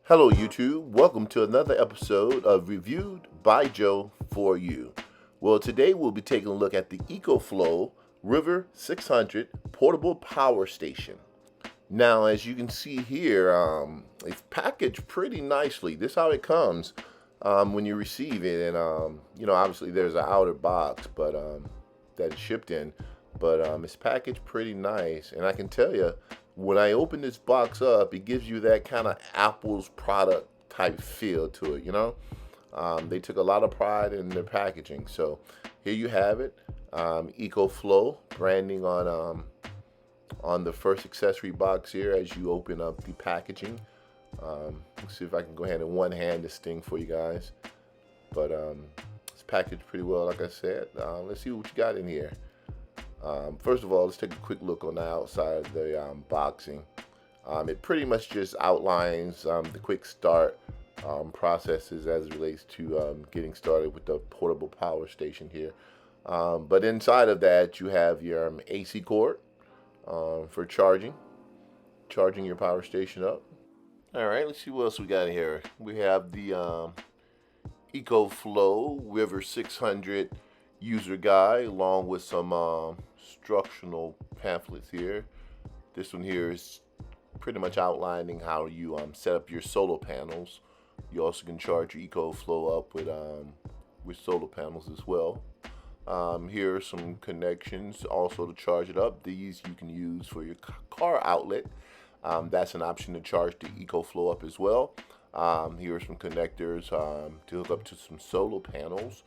Hello YouTube, welcome to another episode of Reviewed by Joe for you. Well, today we'll be taking a look at the Ecoflow River 600 portable power station. Now, as you can see here, it's packaged pretty nicely. This is how it comes when you receive it, and obviously there's an outer box, but that it's shipped in, but it's packaged pretty nice, and I can tell you, when I open this box up, it gives you that kind of Apple's product type feel to it, They took a lot of pride in their packaging. So here you have it, Ecoflow branding on the first accessory box here as you open up the packaging. Let's see if I can go ahead and one hand this thing for you guys. But it's packaged pretty well, like I said. Let's see what you got in here. First of all, let's take a quick look on the outside of the boxing. It pretty much just outlines the quick start processes as it relates to getting started with the portable power station here. But inside of that, you have your AC cord for charging your power station up. All right, let's see what else we got in here. We have the Ecoflow River 600 user guide along with some instructional pamphlets here. This one here is pretty much outlining how you set up your solar panels. You also can charge your Ecoflow up with solar panels as well. Here are some connections also to charge it up. These you can use for your car outlet. That's an option to charge the Ecoflow up as well. Here are some connectors to hook up to some solar panels,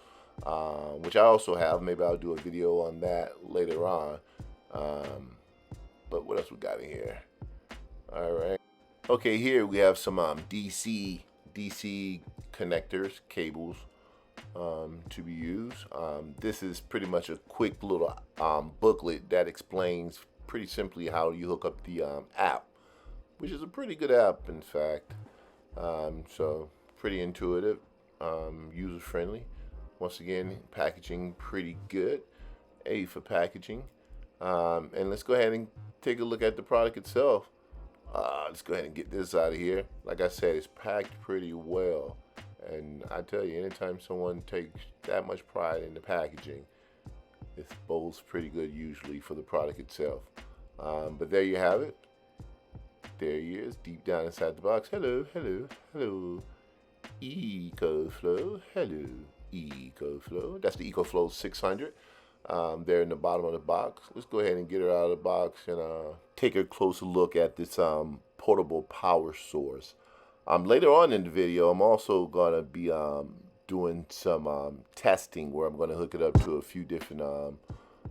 which I also have. Maybe I'll do a video on that later on. But what else we got in here? All right. Okay, here we have some DC connectors, cables to be used. This is pretty much a quick little booklet that explains pretty simply how you hook up the app, which is a pretty good app, in fact. So pretty intuitive, user friendly. Once again, packaging pretty good. A for packaging. And let's go ahead and take a look at the product itself. Let's go ahead and get this out of here. Like I said, it's packed pretty well. And I tell you, anytime someone takes that much pride in the packaging, it bodes pretty good usually for the product itself. But there you have it. There he is, deep down inside the box. Hello, hello, hello. Ecoflow, hello. Ecoflow. That's the Ecoflow 600. There in the bottom of the box. Let's go ahead and get her out of the box and take a closer look at this portable power source. Later on in the video, I'm also going to be doing some testing where I'm going to hook it up to a few different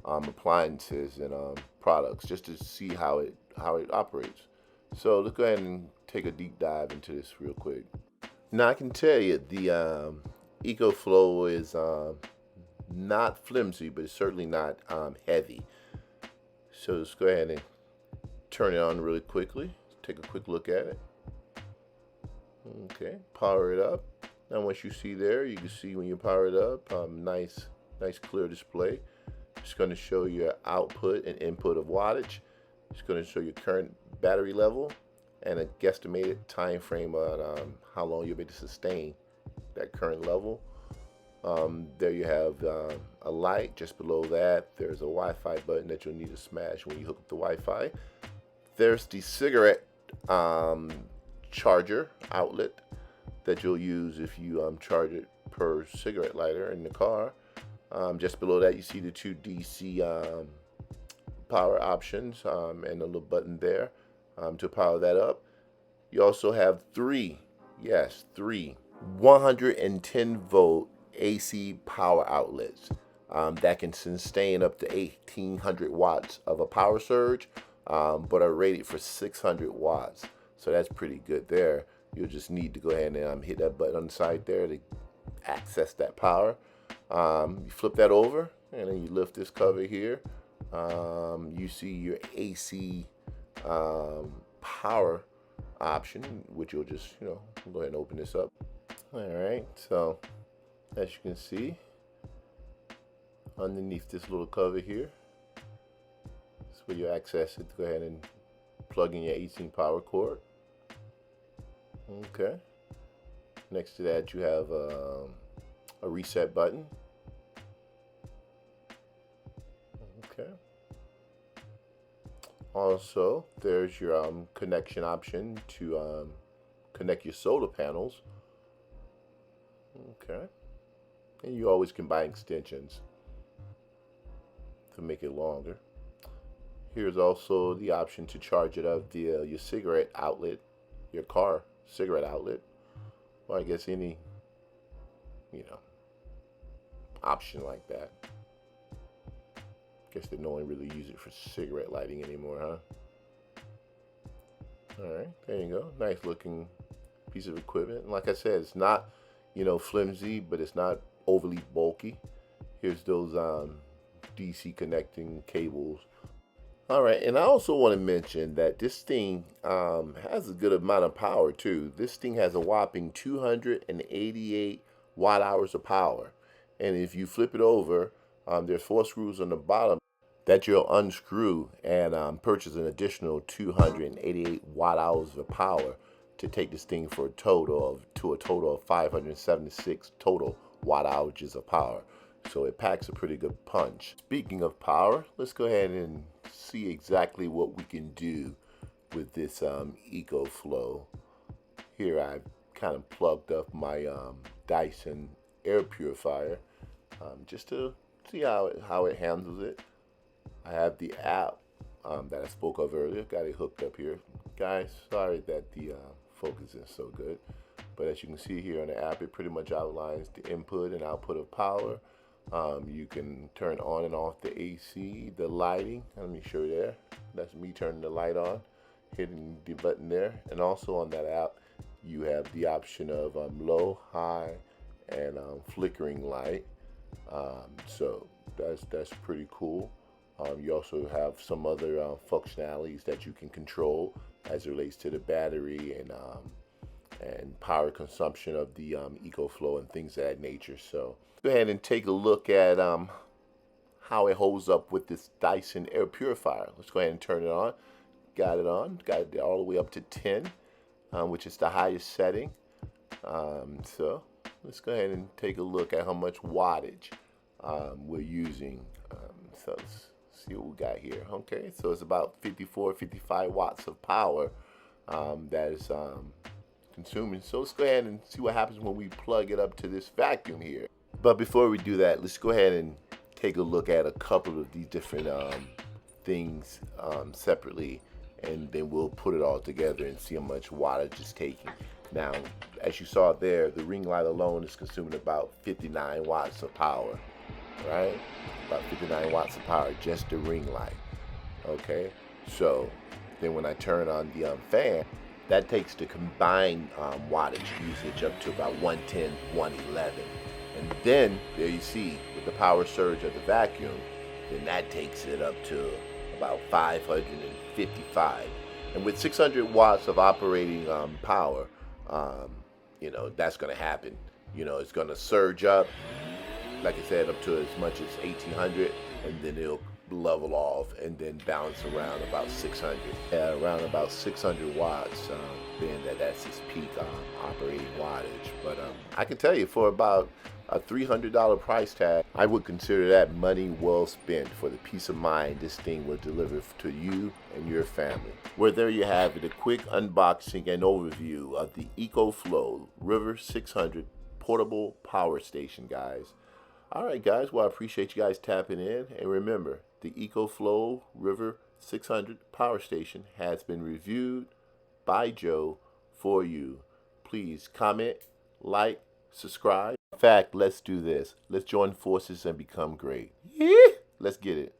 appliances and products just to see how it operates. So let's go ahead and take a deep dive into this real quick. Now I can tell you the Ecoflow is not flimsy, but it's certainly not heavy. So let's go ahead and turn it on really quickly. Take a quick look at it. Okay, power it up. Now once you see there, you can see when you power it up, nice clear display. It's going to show your output and input of wattage. It's going to show your current battery level and a guesstimated time frame on how long you'll be able to sustain that current level. There you have a light. Just below that, there's a Wi-Fi button that you'll need to smash when you hook up the Wi-Fi. There's the cigarette charger outlet that you'll use if you charge it per cigarette lighter in the car. Just below that, you see the two DC power options and a little button there to power that up. You also have three 110 volt AC power outlets that can sustain up to 1800 watts of a power surge, but are rated for 600 watts. So that's pretty good there. You'll just need to go ahead and hit that button on the side there to access that power. You flip that over and then you lift this cover here. You see your AC power option, which you'll just go ahead and open this up. All right, so as you can see underneath this little cover here, that's where you access it. Go ahead and plug in your 18 power cord. Okay. Next to that, you have a reset button. Okay. Also, there's your connection option to connect your solar panels. Okay. And you always can buy extensions to make it longer. Here's also the option to charge it up via your cigarette outlet, your car cigarette outlet, or I guess any, you know, option like that. Guess that no one really uses it for cigarette lighting anymore, huh? All right, there you go. Nice looking piece of equipment. And like I said, it's not, flimsy, but it's not overly bulky. Here's those DC connecting cables. All right, and I also want to mention that this thing has a good amount of power too. This thing has a whopping 288 watt hours of power. And if you flip it over, there's 4 screws on the bottom that you'll unscrew and purchase an additional 288 watt hours of power to take this thing for a total of 576 total watt hours of power. So it packs a pretty good punch. Speaking of power, let's go ahead and see exactly what we can do with this Ecoflow. Here I've kind of plugged up my Dyson air purifier just to see how it handles it. I have the app that I spoke of earlier. Got it hooked up here. Guys, sorry that the focus isn't so good. But as you can see here on the app, it pretty much outlines the input and output of power. You can turn on and off the AC, the lighting. Let me show you there. That's me turning the light on, hitting the button there. And also on that app, you have the option of low, high, and flickering light. So that's pretty cool. You also have some other functionalities that you can control as it relates to the battery and power consumption of the Ecoflow and things of that nature. So go ahead and take a look at how it holds up with this Dyson air purifier. Let's go ahead and turn it on. Got it on. Got it all the way up to 10, which is the highest setting. So let's go ahead and take a look at how much wattage we're using. So let's see what we got here. Okay, so it's about 54, 55 watts of power that is consuming. So let's go ahead and see what happens when we plug it up to this vacuum here. But before we do that, let's go ahead and take a look at a couple of these different things separately, and then we'll put it all together and see how much wattage it's taking. Now, as you saw there, the ring light alone is consuming about 59 watts of power, right? About 59 watts of power, just the ring light. Okay, so then when I turn on the fan, that takes the combined wattage usage up to about 110, 111. And then there you see with the power surge of the vacuum, then that takes it up to about 555. And with 600 watts of operating power, that's going to happen. It's going to surge up, like I said, up to as much as 1800, and then it'll level off and then bounce around about 600. Around about 600 watts, being that's its peak operating wattage. But I can tell you, for about a $300 price tag, I would consider that money well spent for the peace of mind this thing will deliver to you and your family. Well, there you have it, a quick unboxing and overview of the Ecoflow River 600 portable power station, guys. All right, guys. Well, I appreciate you guys tapping in. And remember, the Ecoflow River 600 power station has been reviewed by Joe for you. Please comment, like, subscribe. In fact, let's do this. Let's join forces and become great. Yeah, let's get it.